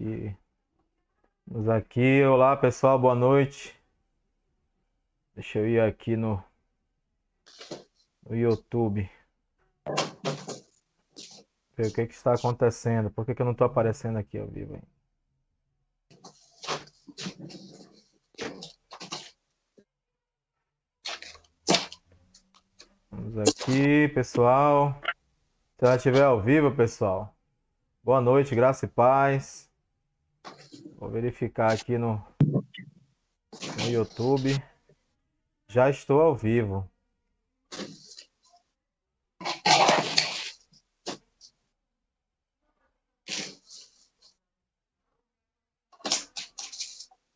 aqui. Vamos aqui. Olá, pessoal, boa noite. Deixa eu ir aqui no YouTube. Ver o que está acontecendo. Por que eu não estou aparecendo aqui ao vivo, hein? Vamos aqui, pessoal. Se ela estiver ao vivo, pessoal. Boa noite, graça e paz. Vou verificar aqui no YouTube. Já estou ao vivo.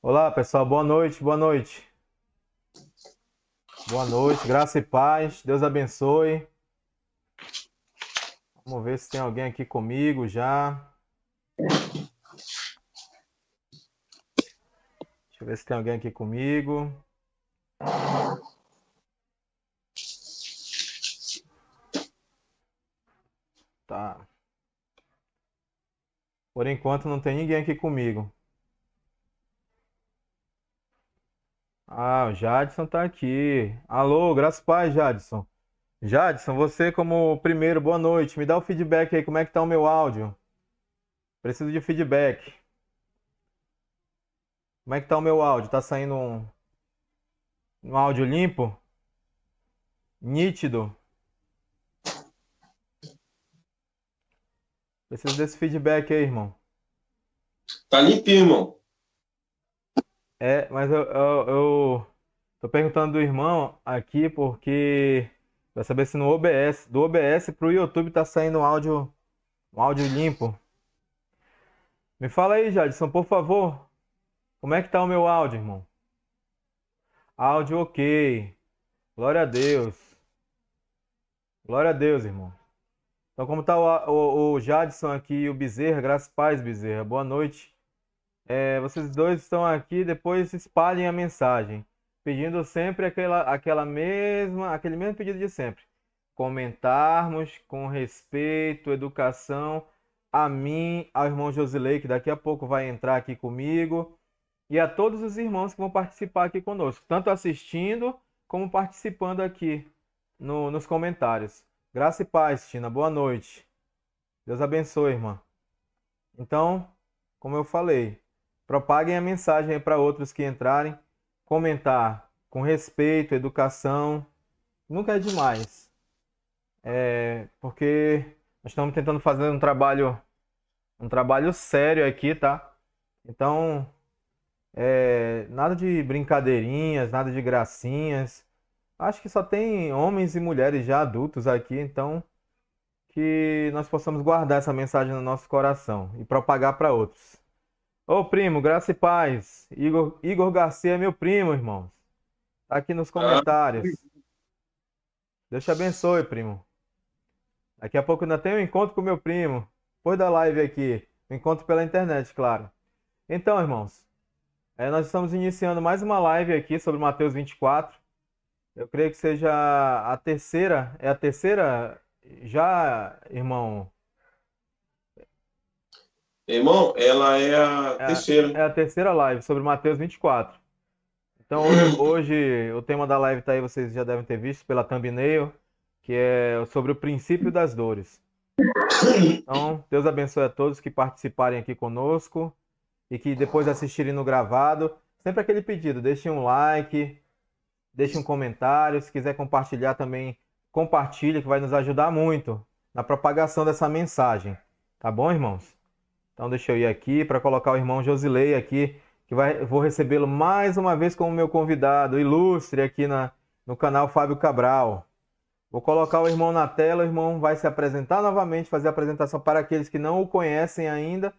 Olá, pessoal. Boa noite, boa noite. Boa noite, graça e paz. Deus abençoe. Vamos ver se tem alguém aqui comigo já. Deixa eu ver se tem alguém aqui comigo. Tá. Por enquanto não tem ninguém aqui comigo. Ah, o Jadson tá aqui. Alô, graças a paz, Jadson. Jadson, você como primeiro, boa noite. Me dá o feedback aí, como é que tá o meu áudio? Preciso de feedback. Como é que tá o meu áudio? Tá saindo um áudio limpo? Nítido? Preciso desse feedback aí, irmão. Tá limpinho, irmão. Mas eu tô perguntando do irmão aqui porque pra saber se no OBS, do OBS pro YouTube tá saindo um áudio limpo. Me fala aí, Jadson, por favor. Como é que tá o meu áudio, irmão? Áudio ok. Glória a Deus. Glória a Deus, irmão. Então, como tá o Jadson aqui e o Bezerra? Graças a paz, Bezerra. Boa noite. Vocês dois estão aqui, depois espalhem a mensagem, pedindo sempre aquele mesmo pedido de sempre. Comentarmos com respeito, educação a mim, ao irmão Josilei, que daqui a pouco vai entrar aqui comigo, e a todos os irmãos que vão participar aqui conosco, tanto assistindo como participando aqui nos comentários. Graça e paz, Tina. Boa noite. Deus abençoe, irmã. Então, como eu falei, propaguem a mensagem aí para outros que entrarem. Comentar com respeito, educação. Nunca é demais. Porque nós estamos tentando fazer um trabalho sério aqui, tá? Então, nada de brincadeirinhas, nada de gracinhas. Acho que só tem homens e mulheres já adultos aqui, então que nós possamos guardar essa mensagem no nosso coração e propagar para outros. Ô primo, graça e paz. Igor Garcia é meu primo, irmãos. Tá aqui nos Ah, comentários. Deus te abençoe, primo. Daqui a pouco ainda tem um encontro com meu primo. Depois da live aqui. Um encontro pela internet, claro. Então, irmãos, nós estamos iniciando mais uma live aqui sobre Mateus 24. Eu creio que seja a terceira. É a terceira já, irmão? irmão, ela é a É terceira. a terceira live sobre Mateus 24. Então hoje o tema da live tá aí, vocês já devem ter visto pela thumbnail, que é sobre o princípio das dores. Então, Deus abençoe a todos que participarem aqui conosco e que depois assistirem no gravado. Sempre aquele pedido, deixem um like, deixem um comentário, se quiser compartilhar também, compartilhe que vai nos ajudar muito na propagação dessa mensagem. Tá bom, irmãos? Então deixa eu ir aqui para colocar o irmão Josilei aqui, que vou recebê-lo mais uma vez como meu convidado ilustre aqui no canal Fábio Cabral. Vou colocar o irmão na tela, o irmão vai se apresentar novamente, fazer a apresentação para aqueles que não o conhecem ainda.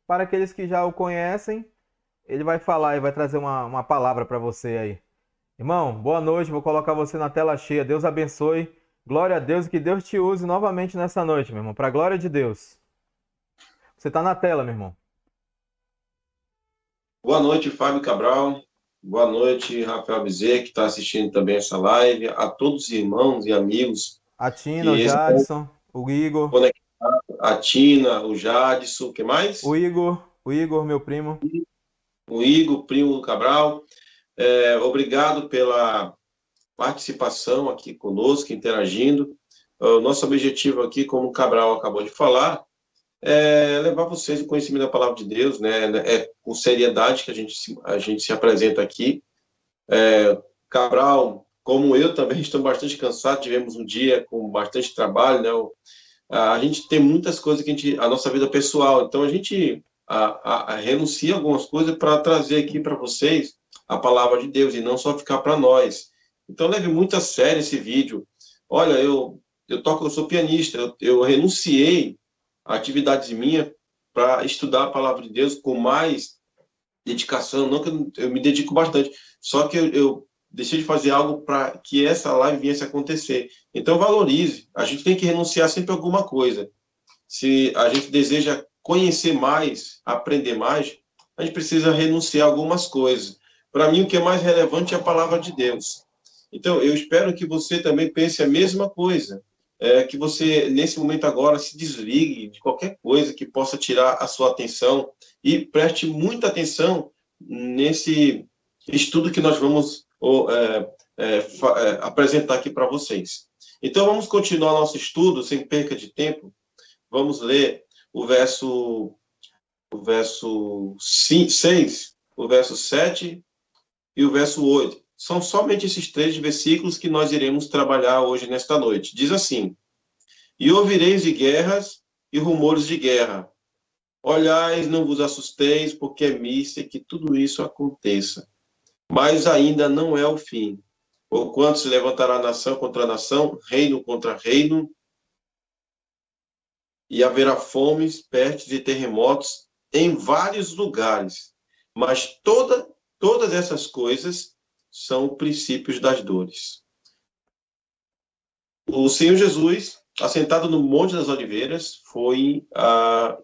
Para aqueles que já o conhecem, ele vai falar e vai trazer uma palavra para você aí. Irmão, boa noite, vou colocar você na tela cheia. Deus abençoe. Glória a Deus e que Deus te use novamente nessa noite, meu irmão, para a glória de Deus. Você está na tela, meu irmão. Boa noite, Fábio Cabral. Boa noite, Rafael Bezerra, que está assistindo também essa live. A todos os irmãos e amigos A Tina, o que estão Jadson, o Igor. conectados. A Tina, o Jadson, o que mais? O Igor. O Igor, meu primo. O Igor, primo do Cabral. Obrigado pela participação aqui conosco, interagindo. O nosso objetivo aqui, como o Cabral acabou de falar, é levar vocês o conhecimento da palavra de Deus, né? É com seriedade que a gente se apresenta aqui. Cabral, como eu também, estou bastante cansado, tivemos um dia com bastante trabalho, né? A gente tem muitas coisas a nossa vida pessoal, então a gente renuncia algumas coisas para trazer aqui para vocês a palavra de Deus e não só ficar para nós. Então leve muito a sério esse vídeo. Olha, eu sou pianista, eu renunciei a atividades minhas para estudar a palavra de Deus com mais dedicação, não que eu me dedico bastante, só que eu deixei de fazer algo para que essa live viesse a acontecer. Então, valorize. A gente tem que renunciar sempre a alguma coisa. Se a gente deseja conhecer mais, aprender mais, a gente precisa renunciar a algumas coisas. Para mim, o que é mais relevante é a palavra de Deus. Então, eu espero que você também pense a mesma coisa. Que você, nesse momento agora, se desligue de qualquer coisa que possa tirar a sua atenção e preste muita atenção nesse estudo que nós vamos apresentar aqui para vocês. Então, vamos continuar nosso estudo sem perca de tempo. Vamos ler o verso 6, o verso 7 e o verso 8. São somente esses 3 versículos que nós iremos trabalhar hoje, nesta noite. Diz assim: E ouvireis de guerras e rumores de guerra. Olhais, não vos assusteis, porque é missa que tudo isso aconteça. Mas ainda não é o fim. Porquanto se levantará nação contra nação, reino contra reino, e haverá fomes, pestes e terremotos em vários lugares. Mas todas essas coisas são princípios das dores. O Senhor Jesus, assentado no Monte das Oliveiras, foi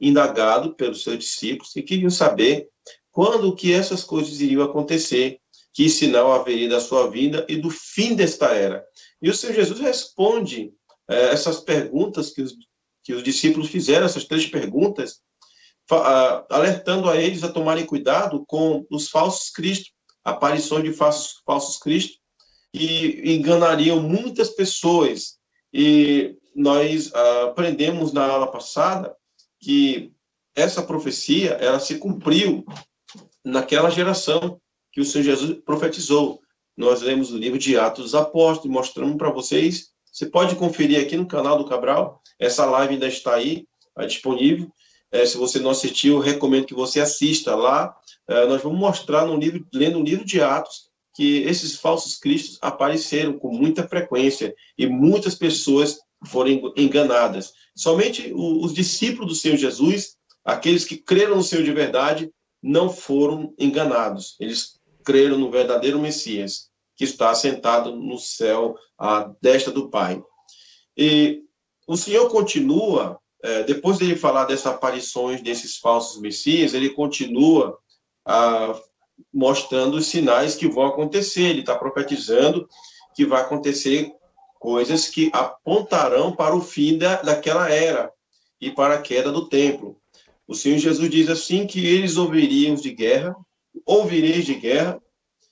indagado pelos seus discípulos que queriam saber quando que essas coisas iriam acontecer, que sinal haveria da sua vinda e do fim desta era. E o Senhor Jesus responde essas perguntas que os discípulos fizeram, essas 3 perguntas, alertando a eles a tomarem cuidado com os falsos cristos, aparições de falsos cristos, que enganariam muitas pessoas. E nós aprendemos na aula passada que essa profecia ela se cumpriu naquela geração que o Senhor Jesus profetizou. Nós lemos o livro de Atos dos Apóstolos, mostramos para vocês. Você pode conferir aqui no canal do Cabral, essa live ainda está aí, disponível. Se você não assistiu, eu recomendo que você assista lá. Nós vamos mostrar lendo o livro de Atos, que esses falsos cristos apareceram com muita frequência e muitas pessoas foram enganadas. Somente os discípulos do Senhor Jesus, aqueles que creram no Senhor de verdade, não foram enganados. Eles creram no verdadeiro Messias, que está assentado no céu à destra do Pai. E o Senhor continua, depois de ele falar dessas aparições desses falsos Messias, ele continua mostrando os sinais que vão acontecer. Ele está profetizando que vai acontecer coisas que apontarão para o fim daquela era e para a queda do templo. O Senhor Jesus diz assim que eles ouvireis de guerra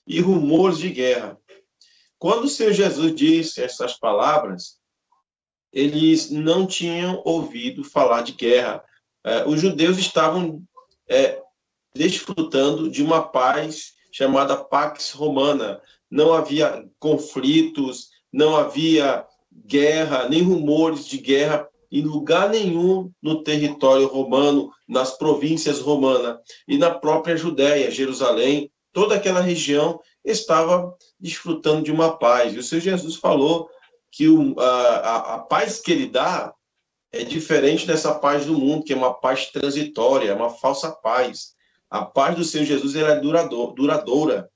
e rumores de guerra. Quando o Senhor Jesus disse essas palavras, eles não tinham ouvido falar de guerra. Os judeus estavam desfrutando de uma paz chamada Pax Romana. Não havia conflitos, não havia guerra, nem rumores de guerra em lugar nenhum no território romano, nas províncias romanas e na própria Judéia, Jerusalém, toda aquela região estava desfrutando de uma paz. E o Senhor Jesus falou que a paz que ele dá é diferente dessa paz do mundo, que é uma paz transitória, é uma falsa paz. A paz do Senhor Jesus era duradoura.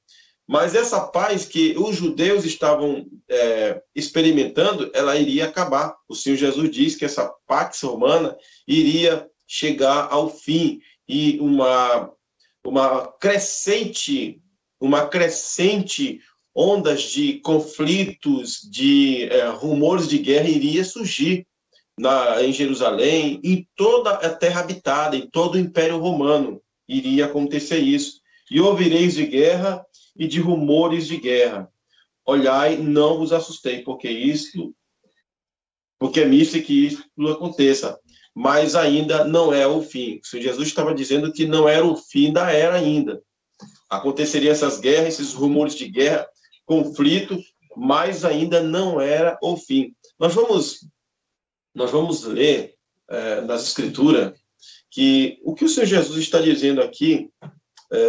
Mas essa paz que os judeus estavam experimentando, ela iria acabar. O Senhor Jesus diz que essa Pax Romana iria chegar ao fim. E uma crescente ondas de conflitos, de rumores de guerra iria surgir em Jerusalém, em toda a terra habitada, em todo o Império Romano. iria acontecer isso. E ouvireis de guerra e de rumores de guerra. Olhai, não vos assustei, porque é misto que isso aconteça. Mas ainda não é o fim. O Senhor Jesus estava dizendo que não era o fim da era ainda. Aconteceriam essas guerras, esses rumores de guerra, conflito, mas ainda não era o fim. Nós vamos ler nas Escrituras que o que o Senhor Jesus está dizendo aqui,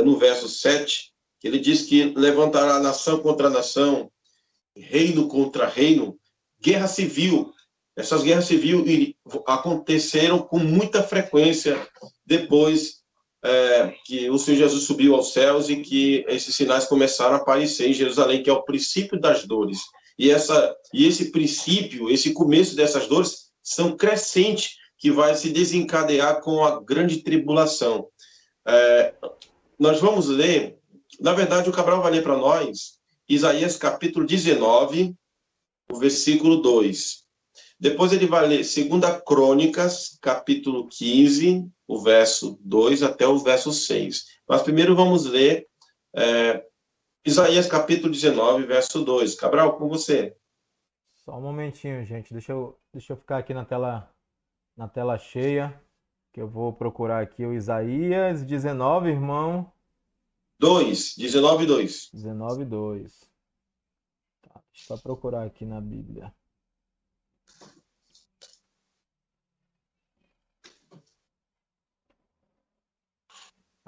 no verso 7, que ele diz que levantará nação contra nação, reino contra reino, guerra civil. Essas guerras civis aconteceram com muita frequência depois que o Senhor Jesus subiu aos céus e que esses sinais começaram a aparecer em Jerusalém, que é o princípio das dores. E esse princípio, esse começo dessas dores, são crescentes, que vai se desencadear com a grande tribulação. Nós vamos ler, na verdade, o Cabral vai ler para nós, Isaías capítulo 19, o versículo 2. Depois ele vai ler 2 Crônicas, capítulo 15, o verso 2 até o verso 6. Mas primeiro vamos ler Isaías capítulo 19, verso 2. Cabral, com você. Só um momentinho, gente. Deixa eu ficar aqui na tela cheia, que eu vou procurar aqui o Isaías 19, irmão. 19, 2. 19, 2. Tá, deixa eu só procurar aqui na Bíblia.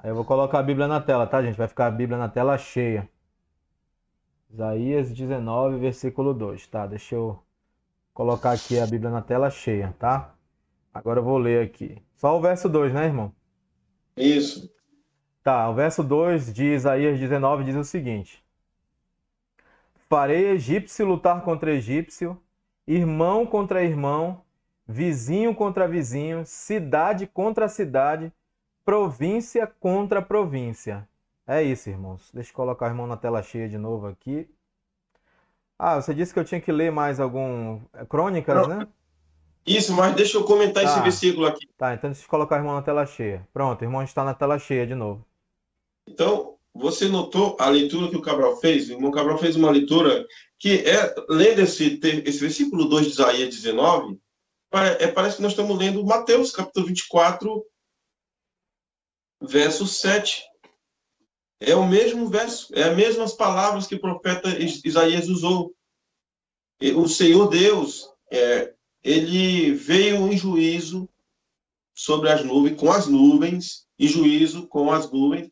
Aí eu vou colocar a Bíblia na tela, tá, gente? Vai ficar a Bíblia na tela cheia. Isaías 19, versículo 2, tá? Deixa eu colocar aqui a Bíblia na tela cheia, tá? Agora eu vou ler aqui. Só o verso 2, né, irmão? Isso. Tá, o verso 2 de Isaías 19 diz o seguinte: Farei egípcio lutar contra egípcio, irmão contra irmão, vizinho contra vizinho, cidade contra cidade, província contra província. É isso, irmãos. Deixa eu colocar o irmão na tela cheia de novo aqui. Ah, você disse que eu tinha que ler mais algum... Crônicas, né? Isso, mas deixa eu comentar esse versículo aqui. Tá, então deixa eu colocar o irmão na tela cheia. Pronto, o irmão está na tela cheia de novo. Então, você notou a leitura que o Cabral fez? O irmão Cabral fez uma leitura que, lendo esse versículo 2 de Isaías 19, parece que nós estamos lendo Mateus, capítulo 24, verso 7. É o mesmo verso, é as mesmas palavras que o profeta Isaías usou. O Senhor Deus, ele veio em juízo sobre as nuvens, com as nuvens, em juízo com as nuvens,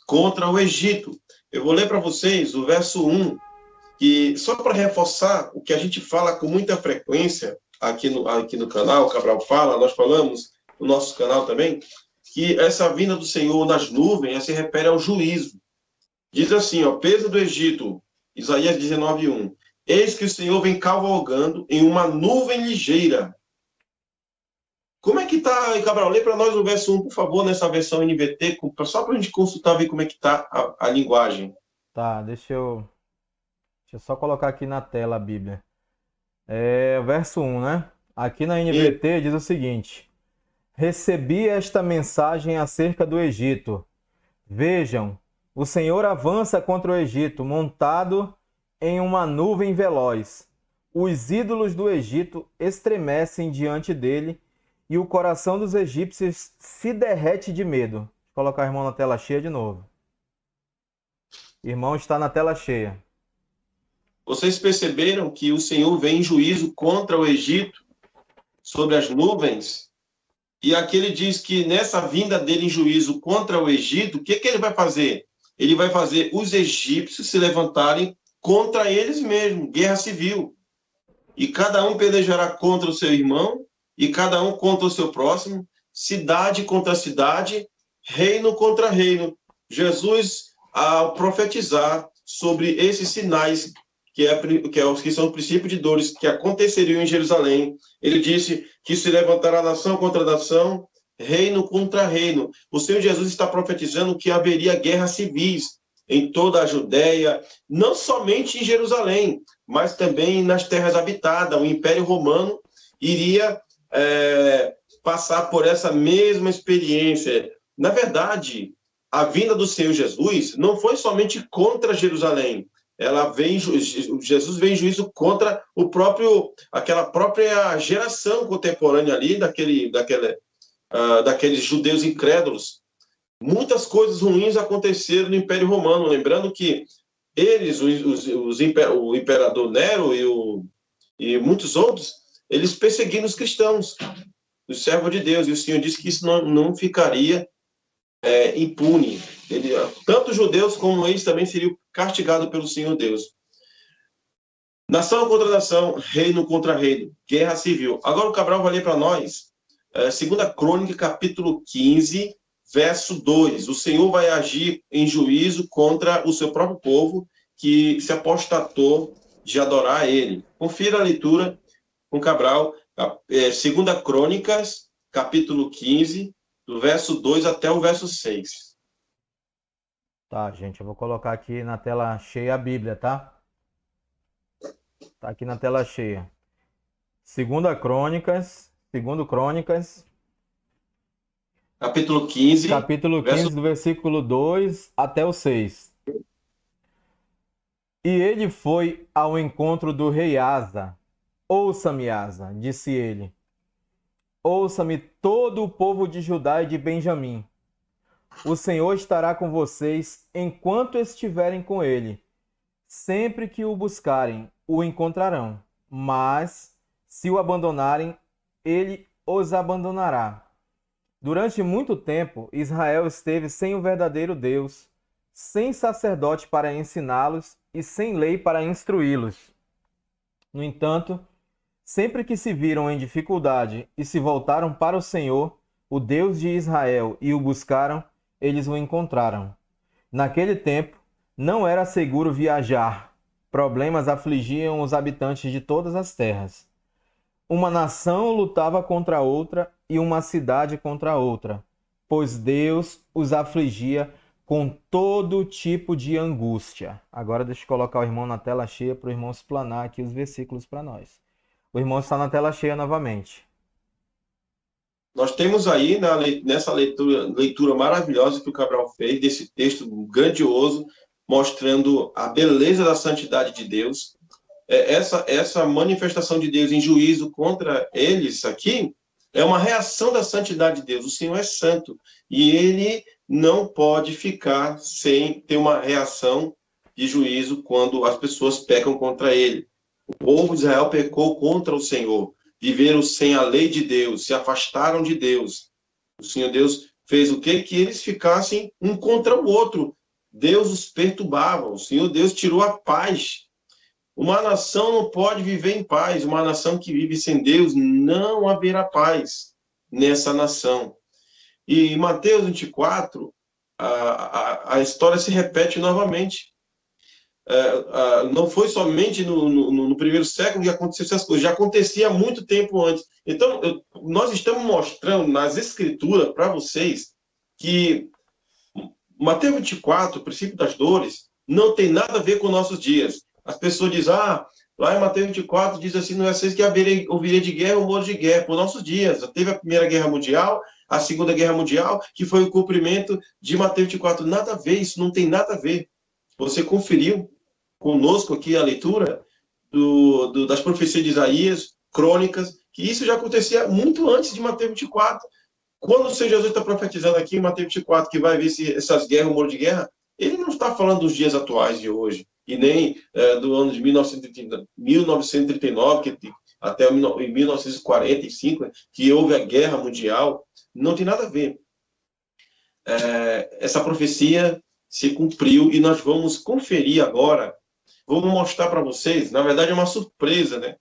contra o Egito. Eu vou ler para vocês o verso 1, que só para reforçar o que a gente fala com muita frequência aqui no canal, o Cabral fala, nós falamos no nosso canal também, que essa vinda do Senhor nas nuvens se refere ao juízo. Diz assim, peso do Egito, Isaías 19, 1. Eis que o Senhor vem cavalgando em uma nuvem ligeira. Como é que está, Cabral? Lê para nós o verso 1, por favor, nessa versão NVT, só para a gente consultar, ver como é que está a linguagem. Tá, deixa eu só colocar aqui na tela a Bíblia. Verso 1, né? Aqui na NVT diz o seguinte: Recebi esta mensagem acerca do Egito. Vejam, o Senhor avança contra o Egito, montado em uma nuvem veloz. Os ídolos do Egito estremecem diante dele, e o coração dos egípcios se derrete de medo. Vou colocar o irmão na tela cheia de novo. Irmão está na tela cheia. Vocês perceberam que o Senhor vem em juízo contra o Egito, sobre as nuvens? E aqui ele diz que nessa vinda dele em juízo contra o Egito, o que ele vai fazer? Ele vai fazer os egípcios se levantarem contra eles mesmos, guerra civil. E cada um pelejará contra o seu irmão, e cada um contra o seu próximo, cidade contra cidade, reino contra reino. Jesus, ao profetizar sobre esses sinais, que são o princípio de dores que aconteceriam em Jerusalém, ele disse que se levantará nação contra nação, reino contra reino. O Senhor Jesus está profetizando que haveria guerras civis em toda a Judéia, não somente em Jerusalém, mas também nas terras habitadas. O Império Romano iria passar por essa mesma experiência. Na verdade, a vinda do Senhor Jesus não foi somente contra Jerusalém. Jesus vem em juízo contra aquela própria geração contemporânea ali, daqueles judeus incrédulos. Muitas coisas ruins aconteceram no Império Romano. Lembrando que eles, o imperador Nero e muitos outros, eles perseguiram os cristãos, os servos de Deus. E o Senhor disse que isso não ficaria impune. Tanto os judeus como eles também seriam castigados pelo Senhor Deus. Nação contra nação, reino contra reino, guerra civil. Agora o Cabral vai ler para nós, 2 Crônica, capítulo 15, verso 2. O Senhor vai agir em juízo contra o seu próprio povo, que se apostatou de adorar a ele. Confira a leitura com Cabral, 2 Crônicas, capítulo 15, do verso 2 até o verso 6. Tá, gente, eu vou colocar aqui na tela cheia a Bíblia, tá? Tá aqui na tela cheia. 2 Crônicas, capítulo 15, do versículo 2 até o 6. E ele foi ao encontro do rei Asa. Ouça-me, Asa, disse ele. Ouça-me todo o povo de Judá e de Benjamim. O Senhor estará com vocês enquanto estiverem com ele. Sempre que o buscarem, o encontrarão. Mas, se o abandonarem, ele os abandonará. Durante muito tempo, Israel esteve sem o verdadeiro Deus, sem sacerdote para ensiná-los e sem lei para instruí-los. No entanto, sempre que se viram em dificuldade e se voltaram para o Senhor, o Deus de Israel, e o buscaram, eles o encontraram. Naquele tempo, não era seguro viajar. Problemas afligiam os habitantes de todas as terras. Uma nação lutava contra outra e uma cidade contra outra, pois Deus os afligia com todo tipo de angústia. Agora deixa eu colocar o irmão na tela cheia para o irmão explanar aqui os versículos para nós. O irmão está na tela cheia novamente. Nós temos aí, nessa leitura maravilhosa que o Cabral fez, desse texto grandioso, mostrando a beleza da santidade de Deus. Essa manifestação de Deus em juízo contra eles aqui é uma reação da santidade de Deus. O Senhor é santo e ele não pode ficar sem ter uma reação de juízo quando as pessoas pecam contra ele. O povo de Israel pecou contra o Senhor, viveram sem a lei de Deus, se afastaram de Deus. O Senhor Deus fez o quê? Que eles ficassem um contra o outro. Deus os perturbava, o Senhor Deus tirou a paz. Uma nação não pode viver em paz, uma nação que vive sem Deus, não haverá paz nessa nação. E em Mateus 24, a história se repete novamente. Não foi somente no primeiro século que aconteceu essas coisas, já acontecia há muito tempo antes. Então, nós estamos mostrando nas Escrituras para vocês que Mateus 24, o princípio das dores, não tem nada a ver com nossos dias. As pessoas dizem, lá em Mateus 24 diz assim, não é vocês que ouvirem de guerra ou morro de guerra, por nossos dias. Teve a Primeira Guerra Mundial, a Segunda Guerra Mundial, que foi o cumprimento de Mateus 24. Nada a ver, isso não tem nada a ver. Você conferiu conosco aqui a leitura das profecias de Isaías, crônicas, que isso já acontecia muito antes de Mateus 24. Quando o Senhor Jesus está profetizando aqui em Mateus 24 que vai ver essas guerras, rumor de guerra, ele não está falando dos dias atuais de hoje, e nem do ano de 1939, até 1945, que houve a guerra mundial. Não tem nada a ver. Essa profecia se cumpriu e nós vamos conferir agora. Vamos mostrar para vocês, na verdade é uma surpresa, né?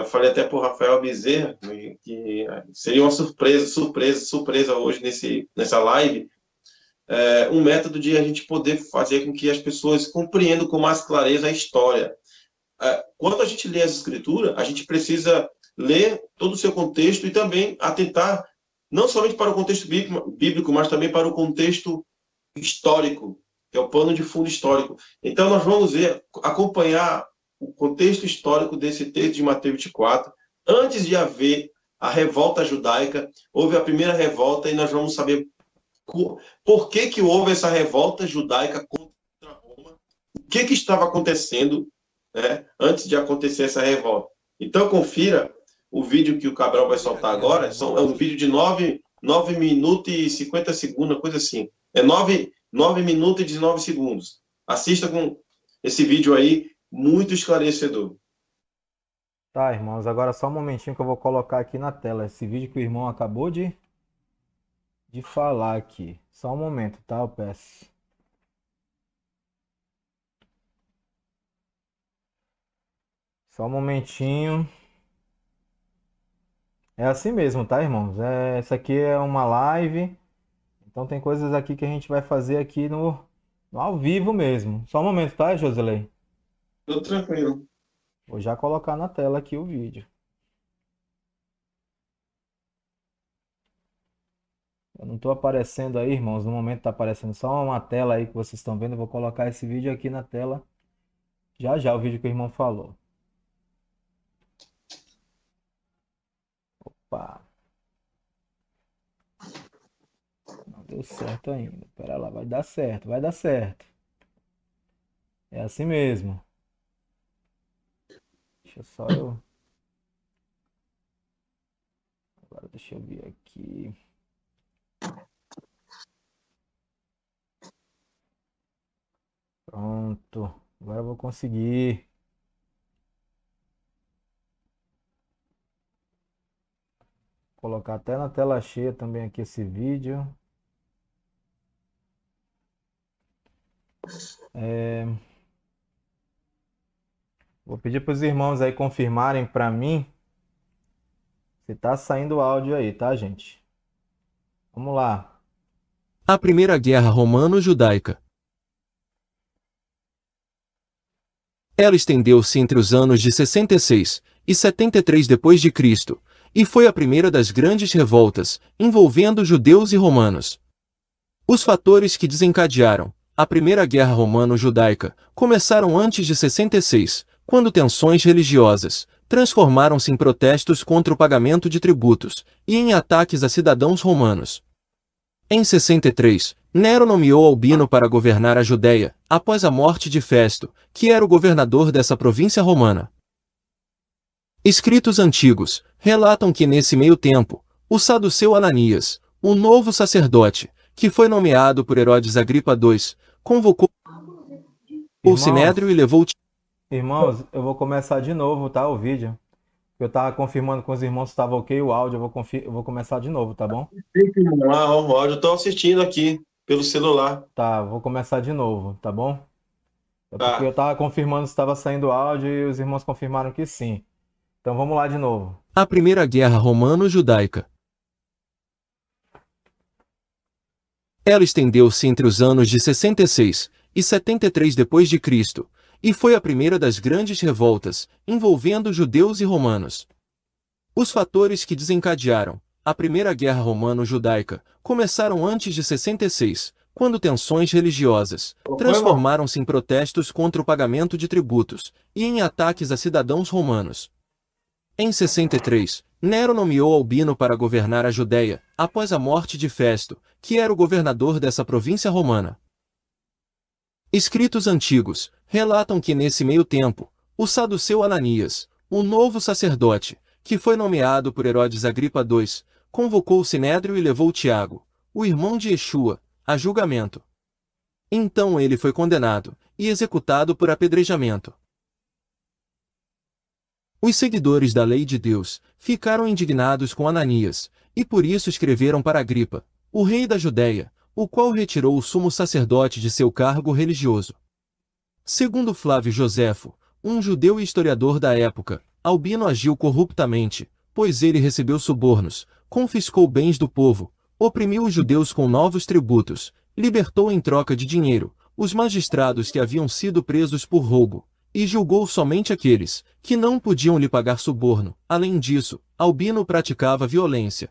Falei até para o Rafael Bezerra que seria uma surpresa hoje nessa live, um método de a gente poder fazer com que as pessoas compreendam com mais clareza a história. Quando a gente lê as Escrituras, a gente precisa ler todo o seu contexto e também atentar não somente para o contexto bíblico, mas também para o contexto histórico, que é o pano de fundo histórico. Então, nós vamos acompanhar o contexto histórico desse texto de Mateus 24. Antes de haver a revolta judaica, houve a primeira revolta e nós vamos saber Por que que houve essa revolta judaica contra Roma? O que que estava acontecendo, né, antes de acontecer essa revolta? Então, confira o vídeo que o Cabral vai soltar agora. É um vídeo de 9 minutos e 50 segundos, uma coisa assim. É 9 minutos e 19 segundos. Assista com esse vídeo aí, muito esclarecedor. Tá, irmãos, agora só um momentinho que eu vou colocar aqui na tela esse vídeo que o irmão acabou de falar aqui. Só um momento, tá? Eu peço. Só um momentinho. É assim mesmo, tá, irmãos? Essa aqui é uma live, então tem coisas aqui que a gente vai fazer aqui no ao vivo mesmo. Só um momento, tá, Josilei? Tudo tranquilo. Vou já colocar na tela aqui o vídeo. Eu não tô aparecendo aí, irmãos. No momento tá aparecendo só uma tela aí que vocês estão vendo. Eu vou colocar esse vídeo aqui na tela. Já já o vídeo que o irmão falou. Pá, não deu certo ainda. Pera lá, vai dar certo, vai dar certo. É assim mesmo. Deixa só eu. Agora deixa eu ver aqui. Pronto. Agora eu vou conseguir. Colocar até na tela cheia também aqui esse vídeo. Vou pedir para os irmãos aí confirmarem para mim se tá saindo o áudio aí, tá, gente? Vamos lá. A Primeira Guerra Romano-Judaica. Ela estendeu-se entre os anos de 66 e 73 d.C., e foi a primeira das grandes revoltas, envolvendo judeus e romanos. Os fatores que desencadearam a Primeira Guerra Romano-Judaica começaram antes de 66, quando tensões religiosas transformaram-se em protestos contra o pagamento de tributos e em ataques a cidadãos romanos. Em 63, Nero nomeou Albino para governar a Judéia, após a morte de Festo, que era o governador dessa província romana. Escritos antigos relatam que nesse meio tempo, o saduceu Ananias, o novo sacerdote, que foi nomeado por Herodes Agripa II, convocou o Sinédrio e levou... Irmãos, eu vou começar de novo, tá, o vídeo. Eu tava confirmando com os irmãos se estava ok o áudio, eu vou começar de novo, tá bom? Eu estou assistindo aqui pelo celular. Tá, vou começar de novo, tá bom? É porque Tá. eu tava confirmando se estava saindo áudio e os irmãos confirmaram que sim. Então vamos lá de novo. A Primeira Guerra Romano-Judaica. Ela estendeu-se entre os anos de 66 e 73 d.C., e foi a primeira das grandes revoltas, envolvendo judeus e romanos. Os fatores que desencadearam a Primeira Guerra Romano-Judaica começaram antes de 66, quando tensões religiosas transformaram-se em protestos contra o pagamento de tributos e em ataques a cidadãos romanos. Em 63, Nero nomeou Albino para governar a Judéia, após a morte de Festo, que era o governador dessa província romana. Escritos antigos relatam que nesse meio tempo, o saduceu Ananias, o novo sacerdote, que foi nomeado por Herodes Agripa II, convocou o Sinédrio e levou Tiago, o irmão de Yeshua, a julgamento. Então ele foi condenado e executado por apedrejamento. Os seguidores da lei de Deus ficaram indignados com Ananias, e por isso escreveram para Agripa, o rei da Judéia, o qual retirou o sumo sacerdote de seu cargo religioso. Segundo Flávio Joséfo, um judeu e historiador da época, Albino agiu corruptamente, pois ele recebeu subornos, confiscou bens do povo, oprimiu os judeus com novos tributos, libertou em troca de dinheiro os magistrados que haviam sido presos por roubo, e julgou somente aqueles que não podiam lhe pagar suborno. Além disso, Albino praticava violência.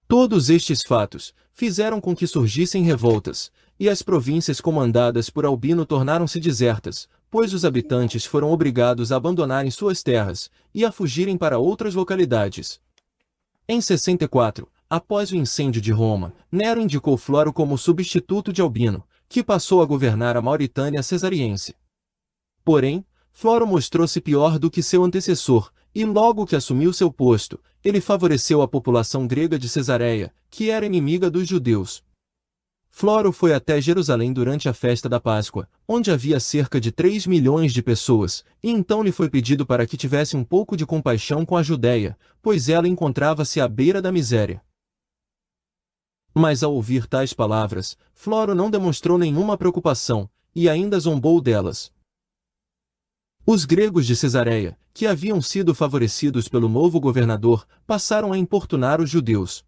Todos estes fatos fizeram com que surgissem revoltas, e as províncias comandadas por Albino tornaram-se desertas, pois os habitantes foram obrigados a abandonarem suas terras e a fugirem para outras localidades. Em 64, após o incêndio de Roma, Nero indicou Floro como substituto de Albino, que passou a governar a Mauritânia cesariense. Porém, Floro mostrou-se pior do que seu antecessor, e logo que assumiu seu posto, ele favoreceu a população grega de Cesareia, que era inimiga dos judeus. Floro foi até Jerusalém durante a festa da Páscoa, onde havia cerca de 3 milhões de pessoas, e então lhe foi pedido para que tivesse um pouco de compaixão com a Judéia, pois ela encontrava-se à beira da miséria. Mas ao ouvir tais palavras, Floro não demonstrou nenhuma preocupação, e ainda zombou delas. Os gregos de Cesareia, que haviam sido favorecidos pelo novo governador, passaram a importunar os judeus.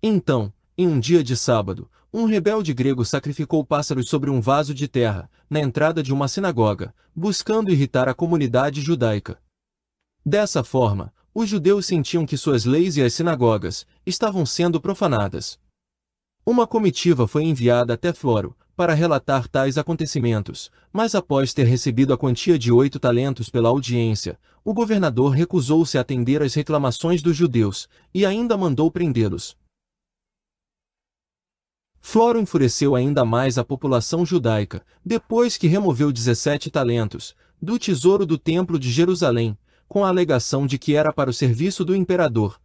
Então, em um dia de sábado, um rebelde grego sacrificou pássaros sobre um vaso de terra, na entrada de uma sinagoga, buscando irritar a comunidade judaica. Dessa forma, os judeus sentiam que suas leis e as sinagogas estavam sendo profanadas. Uma comitiva foi enviada até Floro, para relatar tais acontecimentos, mas após ter recebido a quantia de 8 talentos pela audiência, o governador recusou-se a atender às reclamações dos judeus, e ainda mandou prendê-los. Floro enfureceu ainda mais a população judaica, depois que removeu 17 talentos do tesouro do Templo de Jerusalém, com a alegação de que era para o serviço do imperador.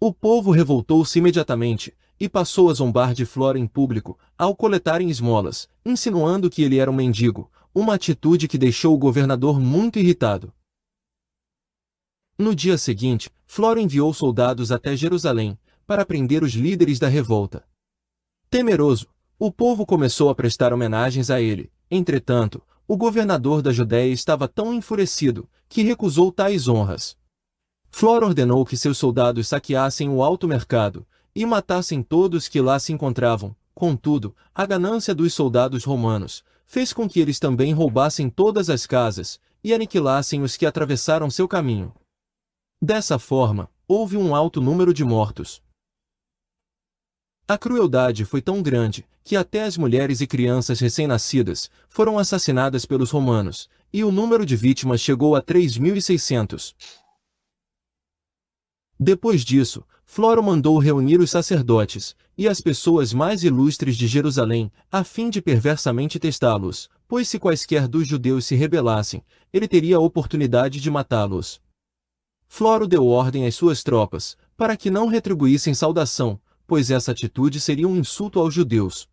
O povo revoltou-se imediatamente, e passou a zombar de Floro em público, ao coletarem esmolas, insinuando que ele era um mendigo, uma atitude que deixou o governador muito irritado. No dia seguinte, Floro enviou soldados até Jerusalém, para prender os líderes da revolta. Temeroso, o povo começou a prestar homenagens a ele. Entretanto, o governador da Judéia estava tão enfurecido, que recusou tais honras. Floro ordenou que seus soldados saqueassem o alto mercado, e matassem todos que lá se encontravam. Contudo, a ganância dos soldados romanos fez com que eles também roubassem todas as casas, e aniquilassem os que atravessaram seu caminho. Dessa forma, houve um alto número de mortos. A crueldade foi tão grande, que até as mulheres e crianças recém-nascidas foram assassinadas pelos romanos, e o número de vítimas chegou a 3.600. Depois disso, Floro mandou reunir os sacerdotes e as pessoas mais ilustres de Jerusalém, a fim de perversamente testá-los, pois se quaisquer dos judeus se rebelassem, ele teria a oportunidade de matá-los. Floro deu ordem às suas tropas, para que não retribuíssem saudação, pois essa atitude seria um insulto aos judeus.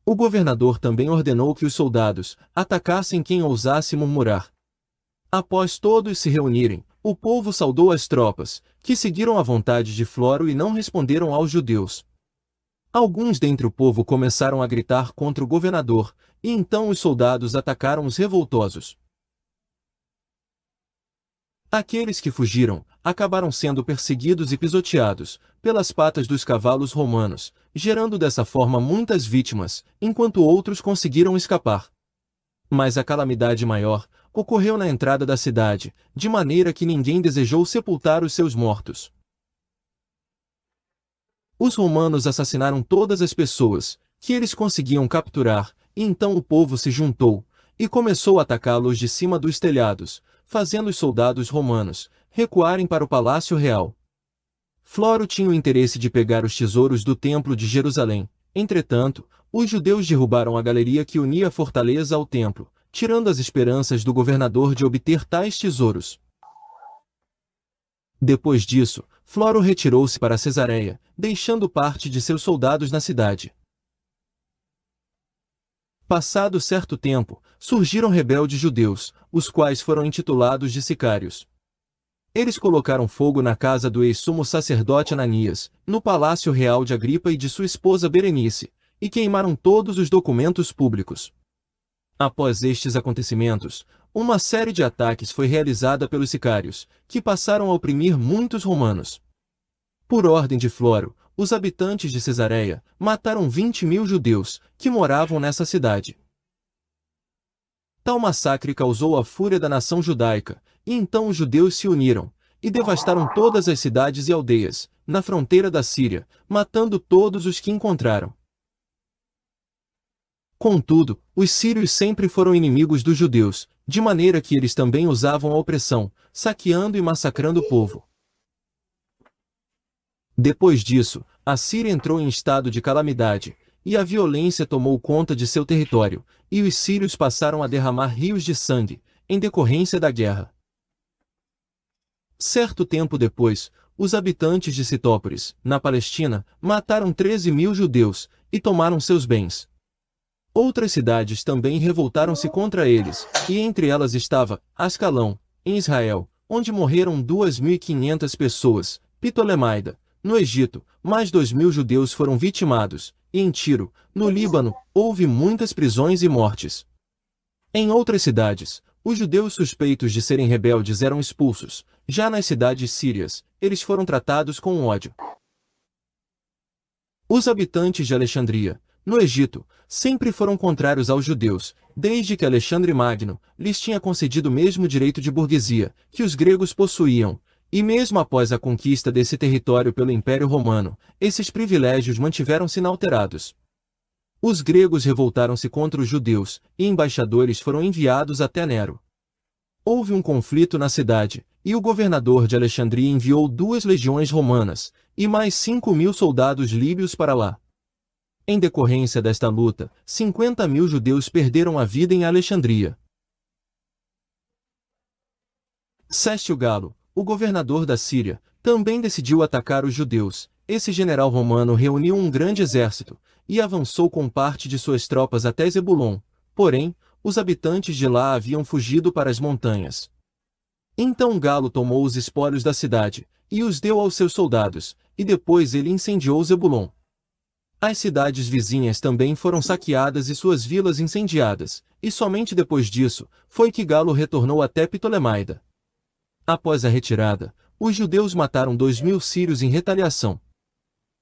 O governador também ordenou que os soldados atacassem quem ousasse murmurar. Após todos se reunirem, o povo saudou as tropas, que seguiram a vontade de Floro e não responderam aos judeus. Alguns dentre o povo começaram a gritar contra o governador, e então os soldados atacaram os revoltosos. Aqueles que fugiram acabaram sendo perseguidos e pisoteados pelas patas dos cavalos romanos, gerando dessa forma muitas vítimas, enquanto outros conseguiram escapar. Mas a calamidade maior ocorreu na entrada da cidade, de maneira que ninguém desejou sepultar os seus mortos. Os romanos assassinaram todas as pessoas que eles conseguiam capturar, e então o povo se juntou e começou a atacá-los de cima dos telhados, fazendo os soldados romanos recuarem para o palácio real. Floro tinha o interesse de pegar os tesouros do Templo de Jerusalém. Entretanto, os judeus derrubaram a galeria que unia a fortaleza ao templo, tirando as esperanças do governador de obter tais tesouros. Depois disso, Floro retirou-se para Cesareia, deixando parte de seus soldados na cidade. Passado certo tempo, surgiram rebeldes judeus, os quais foram intitulados de sicários. Eles colocaram fogo na casa do ex-sumo sacerdote Ananias, no palácio real de Agripa e de sua esposa Berenice, e queimaram todos os documentos públicos. Após estes acontecimentos, uma série de ataques foi realizada pelos sicários, que passaram a oprimir muitos romanos. Por ordem de Floro, os habitantes de Cesareia mataram 20.000 judeus, que moravam nessa cidade. Tal massacre causou a fúria da nação judaica, e então os judeus se uniram, e devastaram todas as cidades e aldeias, na fronteira da Síria, matando todos os que encontraram. Contudo, os sírios sempre foram inimigos dos judeus, de maneira que eles também usavam a opressão, saqueando e massacrando o povo. Depois disso, a Síria entrou em estado de calamidade, e a violência tomou conta de seu território, e os sírios passaram a derramar rios de sangue, em decorrência da guerra. Certo tempo depois, os habitantes de Sitópolis, na Palestina, mataram 13.000 judeus, e tomaram seus bens. Outras cidades também revoltaram-se contra eles, e entre elas estava Ascalão, em Israel, onde morreram 2.500 pessoas, Ptolemaida, no Egito, mais 2.000 judeus foram vitimados, e em Tiro, no Líbano, houve muitas prisões e mortes. Em outras cidades, os judeus suspeitos de serem rebeldes eram expulsos, já nas cidades sírias, eles foram tratados com ódio. Os habitantes de Alexandria, no Egito, sempre foram contrários aos judeus, desde que Alexandre Magno lhes tinha concedido o mesmo direito de burguesia que os gregos possuíam, e mesmo após a conquista desse território pelo Império Romano, esses privilégios mantiveram-se inalterados. Os gregos revoltaram-se contra os judeus, e embaixadores foram enviados até Nero. Houve um conflito na cidade, e o governador de Alexandria enviou 2 legiões romanas, e mais 5.000 soldados líbios para lá. Em decorrência desta luta, 50.000 judeus perderam a vida em Alexandria. Sestio Galo, o governador da Síria, também decidiu atacar os judeus. Esse general romano reuniu um grande exército, e avançou com parte de suas tropas até Zebulon, porém, os habitantes de lá haviam fugido para as montanhas. Então Galo tomou os espólios da cidade, e os deu aos seus soldados, e depois ele incendiou Zebulon. As cidades vizinhas também foram saqueadas e suas vilas incendiadas, e somente depois disso, foi que Galo retornou até Ptolemaida. Após a retirada, os judeus mataram 2.000 sírios em retaliação.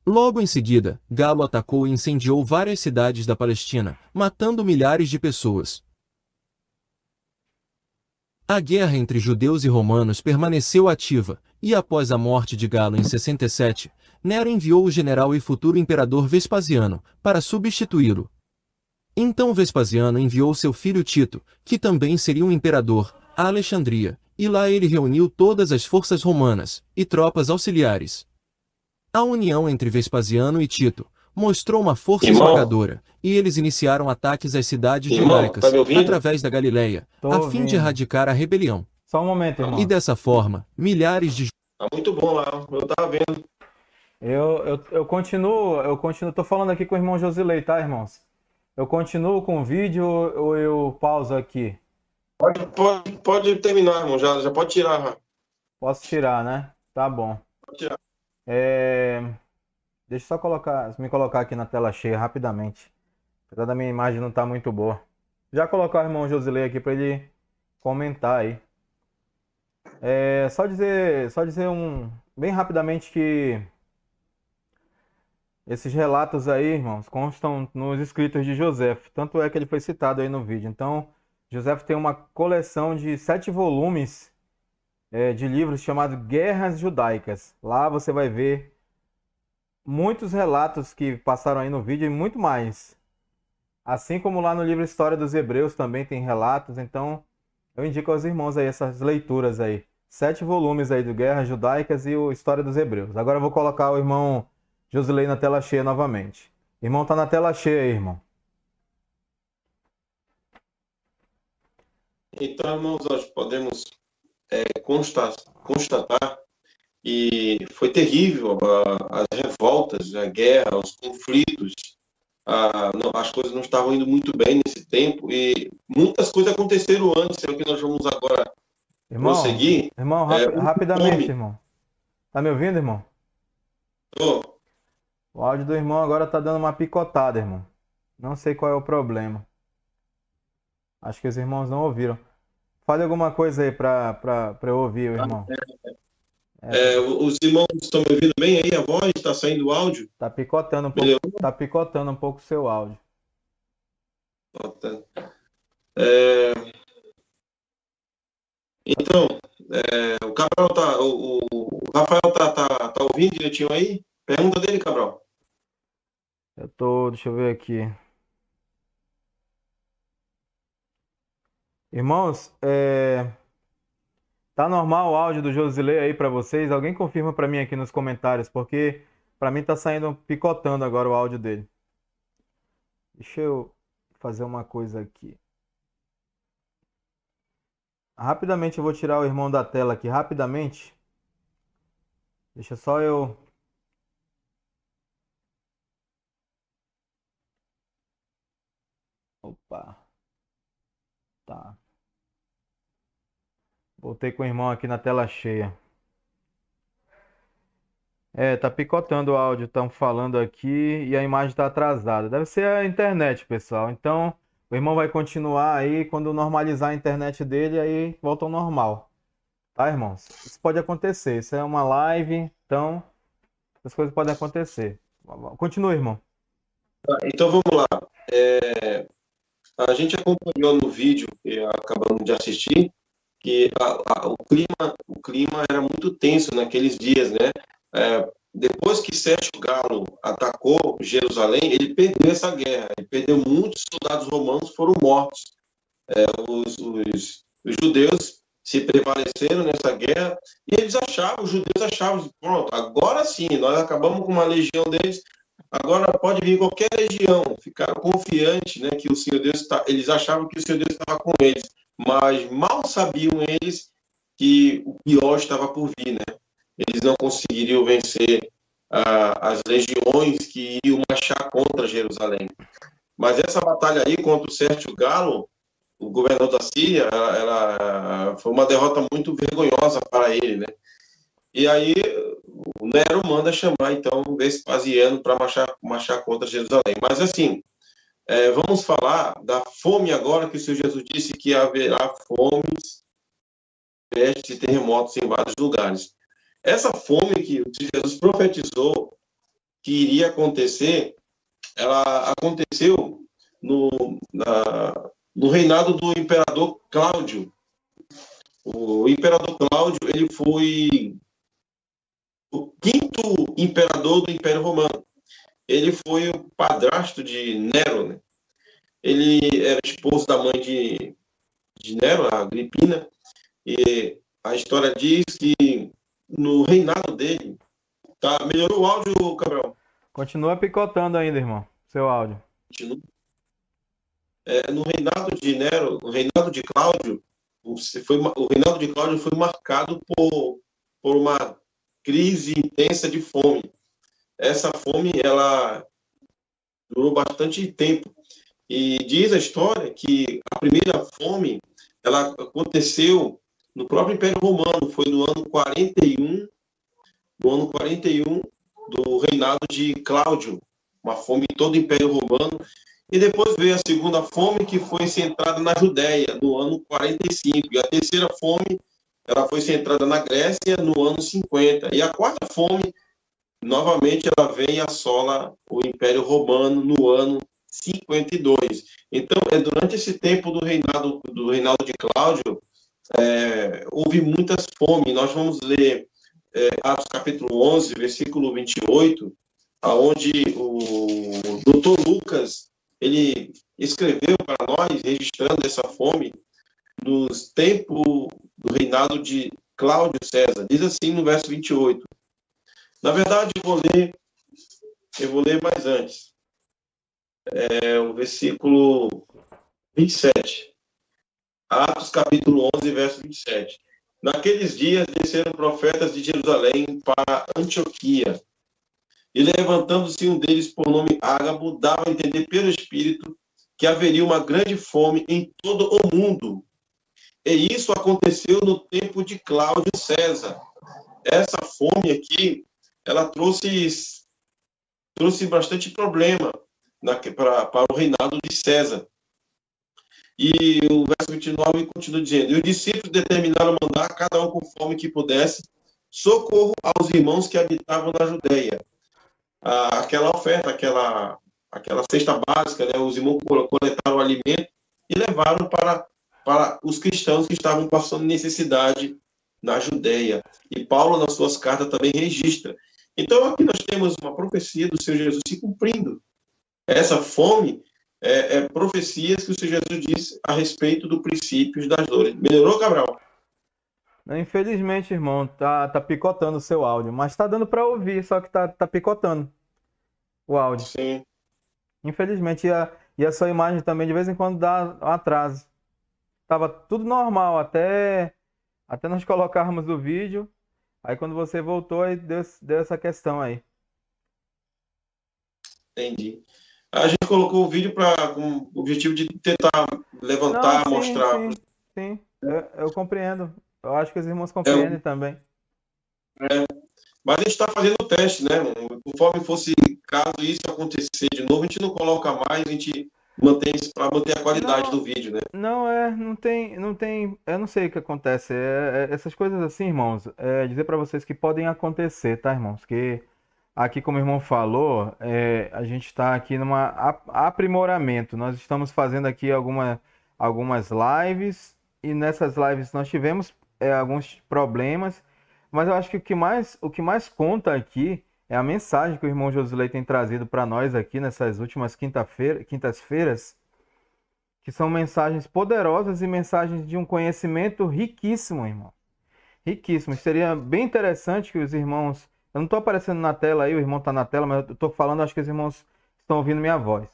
Logo em seguida, Galo atacou e incendiou várias cidades da Palestina, matando milhares de pessoas. A guerra entre judeus e romanos permaneceu ativa, e após a morte de Galo em 67, Nero enviou o general e futuro imperador Vespasiano, para substituí-lo. Então Vespasiano enviou seu filho Tito, que também seria um imperador, a Alexandria, e lá ele reuniu todas as forças romanas, e tropas auxiliares. A união entre Vespasiano e Tito mostrou uma força esmagadora, e eles iniciaram ataques às cidades judaicas, tá me ouvindo? através da Galileia, a fim de erradicar a rebelião. Só um momento, irmão. E dessa forma, milhares de Tá muito bom lá, eu tava vendo. Eu continuo, tô falando aqui com o irmão Josilei, tá, irmãos? Eu continuo com o vídeo ou eu pauso aqui? Pode terminar, irmão, já pode tirar. Já. Posso tirar, né? Tá bom. Pode tirar. Deixa eu só me colocar aqui na tela cheia rapidamente. Apesar da minha imagem não tá muito boa. Já colocar o irmão Josilei aqui para ele comentar aí. Só dizer bem rapidamente que esses relatos aí, irmãos, constam nos escritos de José. Tanto é que ele foi citado aí no vídeo. Então, José tem uma coleção de 7 volumes de livros chamados Guerras Judaicas. Lá você vai ver muitos relatos que passaram aí no vídeo e muito mais. Assim como lá no livro História dos Hebreus também tem relatos. Então, eu indico aos irmãos aí essas leituras aí. 7 volumes aí do Guerras Judaicas e o História dos Hebreus. Agora eu vou colocar o irmão Josilei na tela cheia novamente. Irmão, tá na tela cheia aí, irmão. Então, irmãos, nós podemos constatar e foi terrível as revoltas, a guerra, os conflitos. As coisas não estavam indo muito bem nesse tempo e muitas coisas aconteceram antes, é o que nós vamos agora prosseguir. Irmão, rapidamente, irmão. Tá me ouvindo, irmão? Tô. O áudio do irmão agora tá dando uma picotada, irmão. Não sei qual é o problema. Acho que os irmãos não ouviram. Fale alguma coisa aí pra eu ouvir, o irmão. Os irmãos estão me ouvindo bem aí? A voz? Está saindo o áudio? Tá picotando um pouco o seu áudio. Então, o Rafael tá ouvindo direitinho aí? Pergunta dele, Cabral. Deixa eu ver aqui. Irmãos, tá normal o áudio do Josilei aí pra vocês? Alguém confirma pra mim aqui nos comentários, porque Pra mim tá saindo picotando agora o áudio dele. Deixa eu fazer uma coisa aqui. Rapidamente eu vou tirar o irmão da tela aqui, rapidamente. Deixa só eu. Opa, tá. Voltei com o irmão aqui na tela cheia. É, tá picotando o áudio, estão falando aqui e a imagem tá atrasada. Deve ser a internet, pessoal. Então, o irmão vai continuar aí, quando normalizar a internet dele, aí volta ao normal. Tá, irmãos? Isso pode acontecer. Isso é uma live, então as coisas podem acontecer. Continua, irmão. Então vamos lá. A gente acompanhou no vídeo que acabamos de assistir que o clima era muito tenso naqueles dias, né? Depois que Sérgio Galo atacou Jerusalém, ele perdeu essa guerra. Ele perdeu muitos soldados romanos, foram mortos. Os judeus se prevaleceram nessa guerra e os judeus achavam, pronto, agora sim, nós acabamos com uma legião deles, agora pode vir qualquer legião. Ficaram confiantes, né, que o Senhor Deus eles achavam que o Senhor Deus estava com eles, mas mal sabiam eles que o pior estava por vir, né? Eles não conseguiriam vencer as legiões que iriam marchar contra Jerusalém. Mas essa batalha aí contra o Sérgio Galo, o governador da Síria, ela foi uma derrota muito vergonhosa para ele, né? E aí o Nero manda chamar, então, Vespasiano para marchar contra Jerusalém. Mas, assim, vamos falar da fome agora, que o Senhor Jesus disse que haverá fomes, pestes e terremotos em vários lugares. Essa fome que Jesus profetizou que iria acontecer, ela aconteceu no reinado do imperador Cláudio. O imperador Cláudio, ele foi o quinto imperador do Império Romano. Ele foi o padrasto de Nero, né? Ele era esposo da mãe de Nero, a Agripina, e a história diz que no reinado dele, tá? Melhorou o áudio, Cabral? Continua picotando ainda, irmão, seu áudio. No reinado de Nero, no reinado de Cláudio, o reinado de Cláudio foi marcado por uma crise intensa de fome. Essa fome, ela durou bastante tempo. E diz a história que a primeira fome, ela aconteceu no próprio Império Romano, foi no ano 41, do reinado de Cláudio, uma fome em todo o Império Romano. E depois veio a segunda fome, que foi centrada na Judéia, no ano 45. E a terceira fome, ela foi centrada na Grécia, no ano 50. E a quarta fome, novamente, ela vem e assola o Império Romano no ano 52. Então, durante esse tempo do reinado de Cláudio, houve muitas fomes. Nós vamos ler Atos capítulo 11, versículo 28, aonde o doutor Lucas, ele escreveu para nós, registrando essa fome nos tempos do reinado de Cláudio César. Diz assim no verso 28. Na verdade, eu vou ler mais antes. O versículo 27. Atos capítulo 11, verso 27. Naqueles dias desceram profetas de Jerusalém para Antioquia. E levantando-se um deles por nome Ágabo, dava a entender pelo Espírito que haveria uma grande fome em todo o mundo. E isso aconteceu no tempo de Cláudio César. Essa fome aqui, ela trouxe bastante problema para o reinado de César. E o verso 29 continua dizendo: e os discípulos determinaram mandar, cada um conforme que pudesse, socorro aos irmãos que habitavam na Judéia. Aquela oferta, aquela cesta básica, né? Os irmãos coletaram o alimento e levaram para os cristãos que estavam passando necessidade na Judéia. E Paulo, nas suas cartas, também registra. Então, aqui nós temos uma profecia do Senhor Jesus se cumprindo. Essa fome profecias que o Senhor Jesus disse a respeito do princípio das dores. Melhorou, Cabral? Infelizmente, irmão, tá picotando o seu áudio, mas tá dando para ouvir, só que tá picotando o áudio. Sim, Infelizmente, e a sua imagem também de vez em quando dá um atraso. Tava tudo normal até nós colocarmos o vídeo. Aí quando você voltou, aí deu essa questão aí. entendi. A gente colocou o vídeo com o objetivo de tentar Não, levantar, sim, mostrar. sim, sim. Eu compreendo. Eu acho que os irmãos É, compreendem também. mas a gente está fazendo o teste, né? Conforme fosse, caso isso acontecer de novo, a gente não coloca mais, a gente mantém isso para manter a qualidade Não, do vídeo, né? não tem, eu não sei o que acontece. Essas coisas assim, irmãos, dizer para vocês que podem acontecer, tá, irmãos? Que aqui, como o irmão falou, a gente está aqui numa aprimoramento. Nós estamos fazendo aqui algumas lives e nessas lives nós tivemos alguns problemas, mas eu acho que o que mais conta aqui é a mensagem que o irmão Josulei tem trazido para nós aqui nessas últimas quintas-feiras, que são mensagens poderosas e mensagens de um conhecimento riquíssimo, irmão. Riquíssimo. Seria bem interessante que os irmãos. Eu não estou aparecendo na tela aí, o irmão está na tela, mas eu estou falando, acho que os irmãos estão ouvindo minha voz.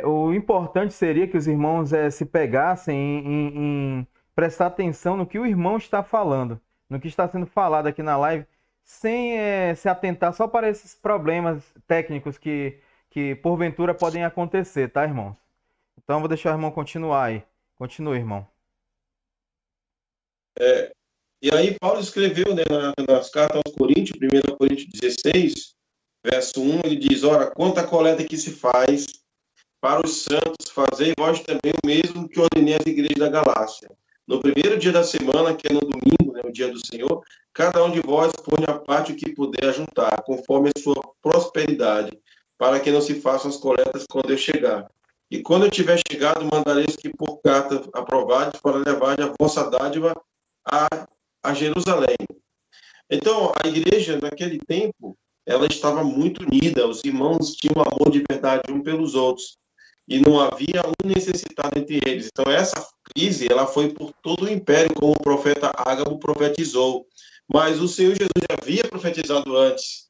O importante seria que os irmãos se pegassem em prestar atenção no que o irmão está falando, no que está sendo falado aqui na live, sem se atentar só para esses problemas técnicos que porventura podem acontecer, tá, irmãos? Então, eu vou deixar o irmão continuar aí. Continue, irmão. E aí Paulo escreveu, né, nas cartas aos Coríntios, 1 Coríntios 16, verso 1, ele diz: ora, quanto à coleta que se faz para os santos, fazei vós também o mesmo que ordenei às igrejas da Galácia. No primeiro dia da semana, que é no domingo, né, o dia do Senhor, cada um de vós põe a parte o que puder juntar, conforme a sua prosperidade, para que não se façam as coletas quando eu chegar. E quando eu tiver chegado, mandareis que por carta aprovade para levar a vossa dádiva a, a Jerusalém. Então, a igreja, naquele tempo, ela estava muito unida, os irmãos tinham amor de verdade um pelos outros, e não havia um necessitado entre eles. Então, essa crise, ela foi por todo o império, como o profeta Ágabo profetizou. Mas o Senhor Jesus já havia profetizado antes,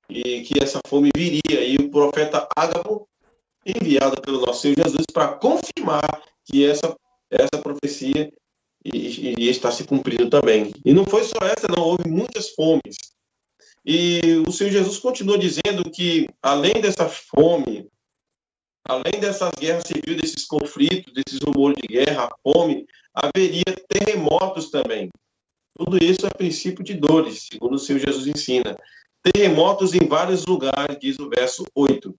e que essa fome viria, e o profeta Ágabo, enviado pelo nosso Senhor Jesus, para confirmar que essa profecia e está se cumprindo também. E não foi só essa, não, houve muitas fomes. E o Senhor Jesus continua dizendo que, além dessa fome, além dessas guerras civis, desses conflitos, desses rumores de guerra, fome, haveria terremotos também. Tudo isso é princípio de dores, segundo o Senhor Jesus ensina. Terremotos em vários lugares, diz o verso 8.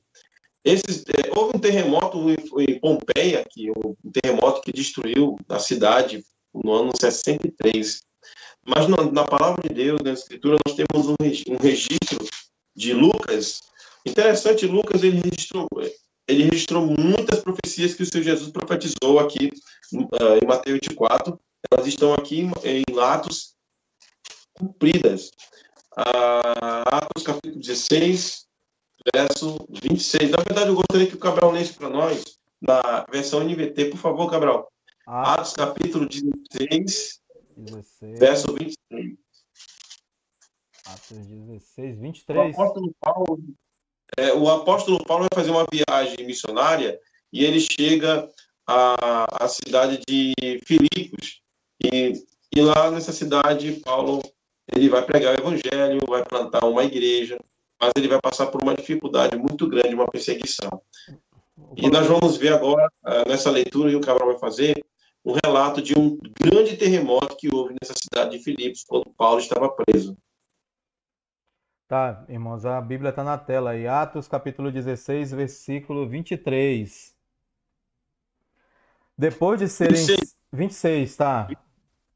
Houve um terremoto em Pompeia, um terremoto que destruiu a cidade no ano 63. Mas na palavra de Deus, na Escritura, nós temos um registro de Lucas. Interessante, Lucas ele registrou muitas profecias que o Senhor Jesus profetizou aqui em Mateus 24. Elas estão aqui em Atos cumpridas. Atos capítulo 16, verso 26. Na verdade, eu gostaria que o Cabral lesse para nós, na versão NVT. Por favor, Cabral. Atos capítulo 16, 16, verso 23. Atos 16, 23. O apóstolo Paulo vai fazer uma viagem missionária e ele chega à cidade de Filipos. E lá nessa cidade, Paulo ele vai pregar o evangelho, vai plantar uma igreja, mas ele vai passar por uma dificuldade muito grande, uma perseguição. E nós vamos ver agora, nessa leitura que o Cabral vai fazer, um relato de um grande terremoto que houve nessa cidade de Filipos, quando Paulo estava preso. Tá, irmãos, a Bíblia está na tela aí. Atos capítulo 16, versículo 23. Depois de serem 26, tá?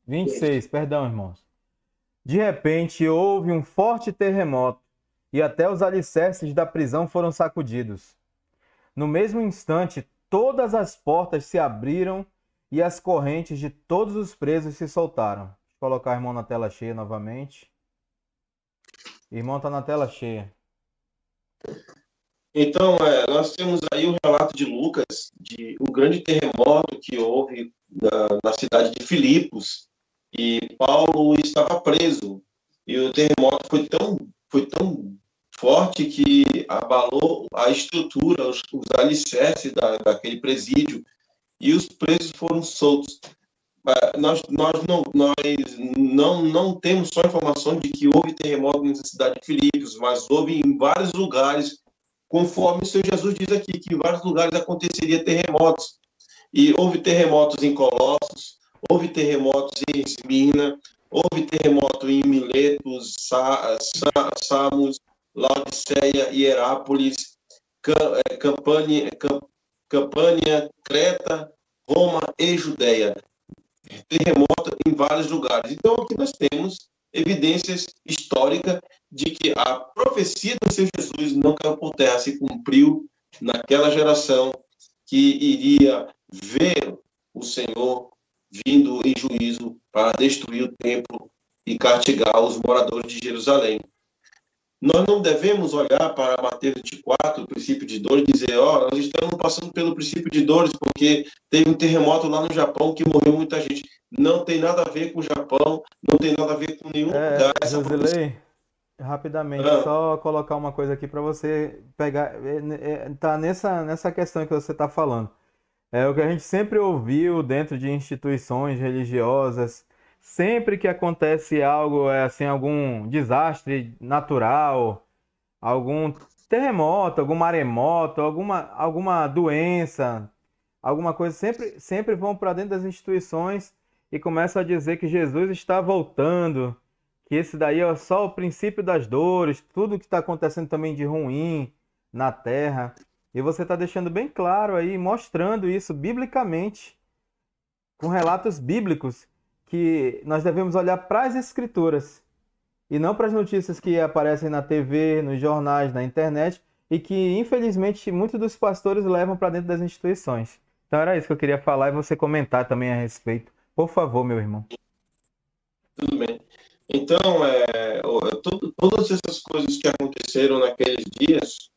26, perdão, irmãos. De repente houve um forte terremoto e até os alicerces da prisão foram sacudidos. No mesmo instante, todas as portas se abriram e as correntes de todos os presos se soltaram. Vou colocar o irmão na tela cheia novamente. Irmão, está na tela cheia. Então, nós temos aí o relato de Lucas, de um grande terremoto que houve na cidade de Filipos. e Paulo estava preso. E o terremoto foi tão forte que abalou a estrutura, os alicerces daquele presídio, e os presos foram soltos. Nós não temos só informação de que houve terremoto na cidade de Filipos, mas houve em vários lugares, conforme o Senhor Jesus diz aqui, que em vários lugares aconteceria terremotos. E houve terremotos em Colossos, houve terremotos em Esmirna, houve terremoto em Miletos, Samos, Laodiceia, Hierápolis, Campânia, Creta, Roma e Judéia. Terremoto em vários lugares. Então, aqui nós temos evidências históricas de que a profecia do Senhor Jesus não caiu por terra, se cumpriu naquela geração que iria ver o Senhor vindo em juízo para destruir o templo e castigar os moradores de Jerusalém. Nós não devemos olhar para Mateus 24, o princípio de dores, e dizer, nós estamos passando pelo princípio de dores porque teve um terremoto lá no Japão que morreu muita gente. Não tem nada a ver com o Japão, não tem nada a ver com nenhum lugar. Josilei, rapidamente, só colocar uma coisa aqui para você pegar, tá nessa questão que você está falando. É o que a gente sempre ouviu dentro de instituições religiosas, sempre que acontece algo, assim, algum desastre natural, algum terremoto, algum maremoto, alguma doença, alguma coisa, sempre vão para dentro das instituições e começam a dizer que Jesus está voltando, que esse daí é só o princípio das dores, tudo que está acontecendo também de ruim na Terra. E você está deixando bem claro aí, mostrando isso biblicamente, com relatos bíblicos, que nós devemos olhar para as Escrituras e não para as notícias que aparecem na TV, nos jornais, na internet e que, infelizmente, muitos dos pastores levam para dentro das instituições. Então era isso que eu queria falar e você comentar também a respeito. Por favor, meu irmão. Tudo bem. Então, todas essas coisas que aconteceram naqueles dias,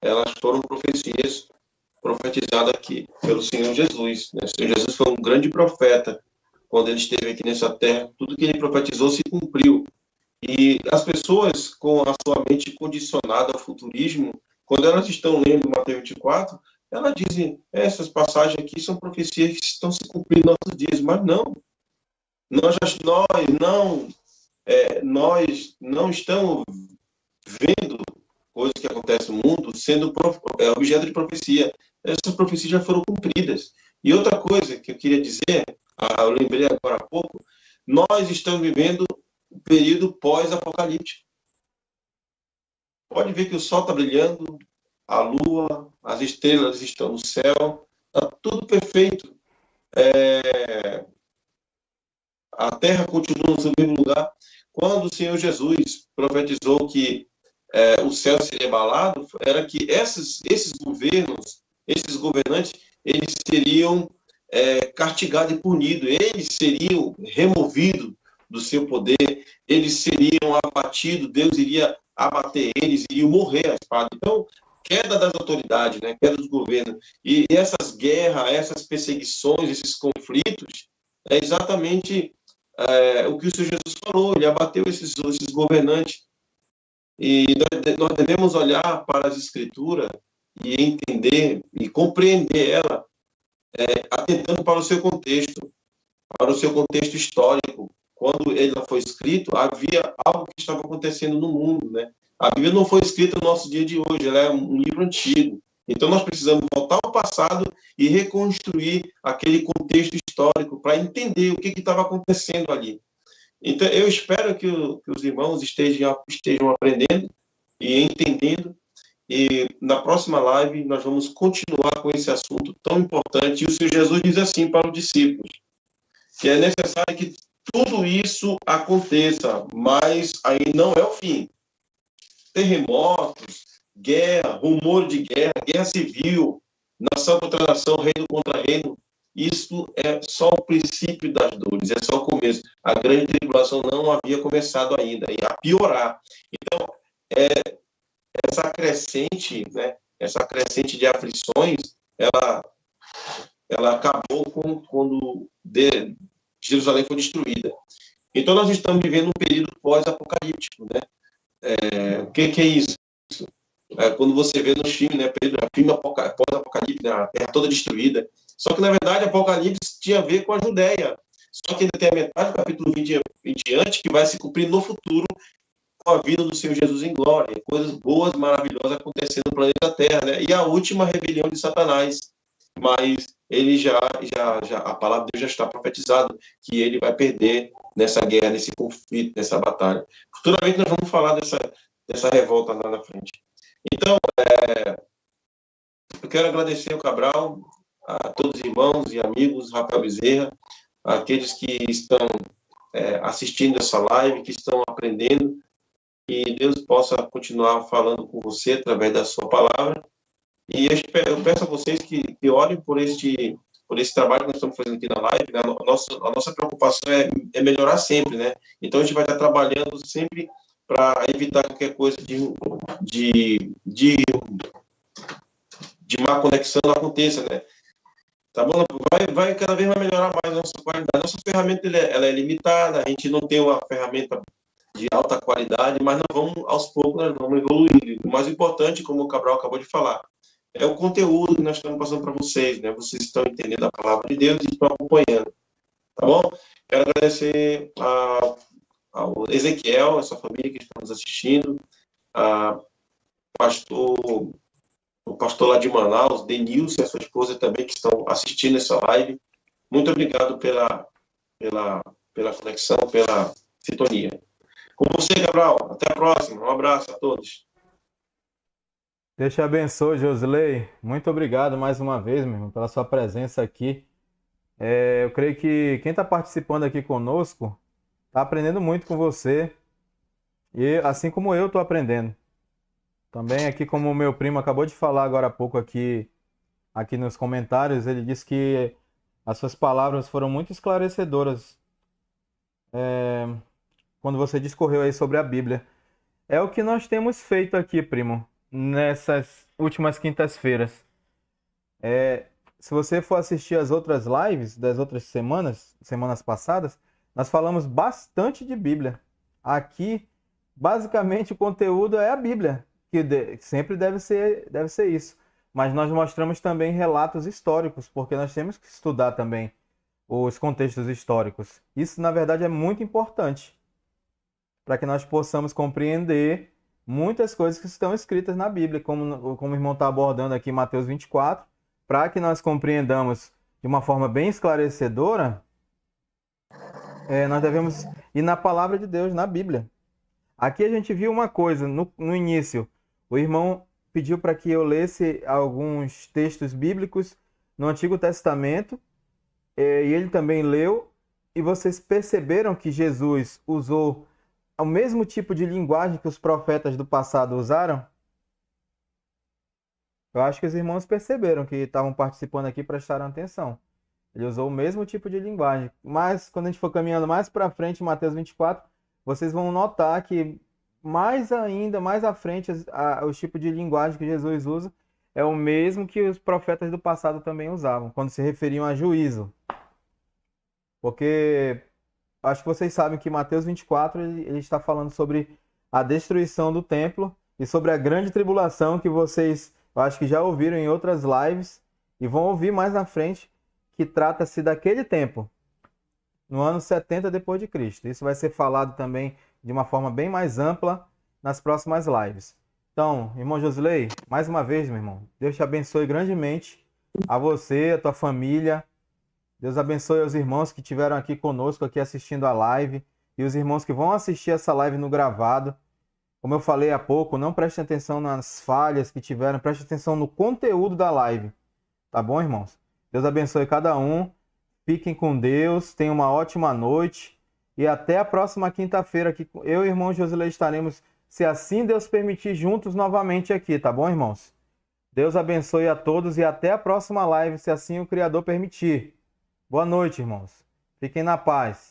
elas foram profecias profetizadas aqui pelo Senhor Jesus. Né? O Senhor Jesus foi um grande profeta. Quando ele esteve aqui nessa terra, tudo que ele profetizou se cumpriu. E as pessoas com a sua mente condicionada ao futurismo, quando elas estão lendo Mateus 24, elas dizem, essas passagens aqui são profecias que estão se cumprindo nos nossos dias, mas não. Nós não estamos vendo coisas que acontecem no mundo sendo objeto de profecia. Essas profecias já foram cumpridas. E outra coisa que eu queria dizer, eu lembrei agora há pouco, nós estamos vivendo o período pós-apocalíptico. Pode ver que o sol está brilhando, a lua, as estrelas estão no céu, está tudo perfeito. A terra continua no seu mesmo lugar. Quando o Senhor Jesus profetizou que o céu seria abalado, era que esses governos, esses governantes, eles seriam castigados e punidos, eles seriam removidos do seu poder, eles seriam abatidos, Deus iria abater eles, iriam morrer à espada. Então, queda das autoridades, né? Queda dos governos. E essas guerras, essas perseguições, esses conflitos, é exatamente o que o Senhor Jesus falou, ele abateu esses governantes. E nós devemos olhar para as Escrituras e entender e compreender ela, atentando para o seu contexto histórico. Quando ele foi escrito, havia algo que estava acontecendo no mundo, né? A Bíblia não foi escrita no nosso dia de hoje, ela é um livro antigo. Então, nós precisamos voltar ao passado e reconstruir aquele contexto histórico para entender o que estava acontecendo ali. Então, eu espero que os irmãos estejam aprendendo e entendendo. E na próxima live, nós vamos continuar com esse assunto tão importante. E o Senhor Jesus diz assim para os discípulos, que é necessário que tudo isso aconteça, mas aí não é o fim. Terremotos, guerra, rumor de guerra, guerra civil, nação contra nação, reino contra reino, isso é só o princípio das dores, é só o começo. A grande tribulação não havia começado ainda, ia piorar. Então, essa crescente, né, essa crescente de aflições, ela acabou quando Jerusalém foi destruída. Então, nós estamos vivendo um período pós-apocalíptico, né? O que é isso? Quando você vê no filme, né, filme pós-apocalipse, né, a terra toda destruída. Só que, na verdade, Apocalipse tinha a ver com a Judéia. Só que ainda tem a metade do capítulo 20 em diante que vai se cumprir no futuro com a vida do Senhor Jesus em glória. Coisas boas, maravilhosas acontecendo no planeta Terra, né? E a última rebelião de Satanás. Mas ele a palavra de Deus já está profetizado que ele vai perder nessa guerra, nesse conflito, nessa batalha. Futuramente nós vamos falar dessa revolta lá na frente. Então, eu quero agradecer ao Cabral, a todos os irmãos e amigos, Rafael Bezerra, aqueles que estão assistindo essa live, que estão aprendendo, e Deus possa continuar falando com você através da sua palavra. E eu peço a vocês que orem por esse trabalho que nós estamos fazendo aqui na live. Né? A nossa preocupação é melhorar sempre, né? Então, a gente vai estar trabalhando sempre para evitar qualquer coisa de má conexão não aconteça, né? Tá bom? Cada vez vai melhorar mais a nossa qualidade. Nossa ferramenta ela é limitada, a gente não tem uma ferramenta de alta qualidade, mas nós vamos, aos poucos, nós vamos evoluindo. O mais importante, como o Cabral acabou de falar, é o conteúdo que nós estamos passando para vocês, né? Vocês estão entendendo a palavra de Deus e estão acompanhando, tá bom? Quero agradecer ao Ezequiel, a sua família que está nos assistindo, o pastor lá de Manaus, Denilson e a sua esposa também que estão assistindo essa live. Muito obrigado pela conexão, pela sintonia. Com você, Gabriel. Até a próxima. Um abraço a todos. Deus te abençoe, Josley. Muito obrigado mais uma vez, meu irmão, pela sua presença aqui. Eu creio que quem está participando aqui conosco está aprendendo muito com você. E assim como eu estou aprendendo. Também aqui, como o meu primo acabou de falar agora há pouco aqui nos comentários, ele disse que as suas palavras foram muito esclarecedoras quando você discorreu aí sobre a Bíblia. É o que nós temos feito aqui, primo, nessas últimas quintas-feiras. Se você for assistir as outras lives das outras semanas passadas, nós falamos bastante de Bíblia. Aqui, basicamente, o conteúdo é a Bíblia, que sempre deve ser isso. Mas nós mostramos também relatos históricos, porque nós temos que estudar também os contextos históricos. Isso, na verdade, é muito importante para que nós possamos compreender muitas coisas que estão escritas na Bíblia, como o irmão está abordando aqui em Mateus 24, para que nós compreendamos de uma forma bem esclarecedora, nós devemos ir na palavra de Deus, na Bíblia. Aqui a gente viu uma coisa, no início, o irmão pediu para que eu lesse alguns textos bíblicos no Antigo Testamento, e ele também leu, e vocês perceberam que Jesus usou o mesmo tipo de linguagem que os profetas do passado usaram? Eu acho que os irmãos perceberam que estavam participando aqui, prestaram atenção. Ele usou o mesmo tipo de linguagem. Mas quando a gente for caminhando mais para frente, em Mateus 24, vocês vão notar que mais à frente, o tipo de linguagem que Jesus usa é o mesmo que os profetas do passado também usavam, quando se referiam a juízo. Porque acho que vocês sabem que Mateus 24 ele está falando sobre a destruição do templo e sobre a grande tribulação que vocês, eu acho que já ouviram em outras lives e vão ouvir mais na frente, que trata-se daquele tempo, no ano 70 depois de Cristo. Isso vai ser falado também de uma forma bem mais ampla nas próximas lives. Então, irmão Josley, mais uma vez, meu irmão, Deus te abençoe grandemente, a você, a tua família. Deus abençoe os irmãos que estiveram aqui conosco, aqui assistindo a live, e os irmãos que vão assistir essa live no gravado. Como eu falei há pouco, não preste atenção nas falhas que tiveram, preste atenção no conteúdo da live. Tá bom, irmãos? Deus abençoe cada um. Fiquem com Deus, tenham uma ótima noite. E até a próxima quinta-feira, que eu e o irmão Josilei estaremos, se assim Deus permitir, juntos novamente aqui, tá bom, irmãos? Deus abençoe a todos e até a próxima live, se assim o Criador permitir. Boa noite, irmãos. Fiquem na paz.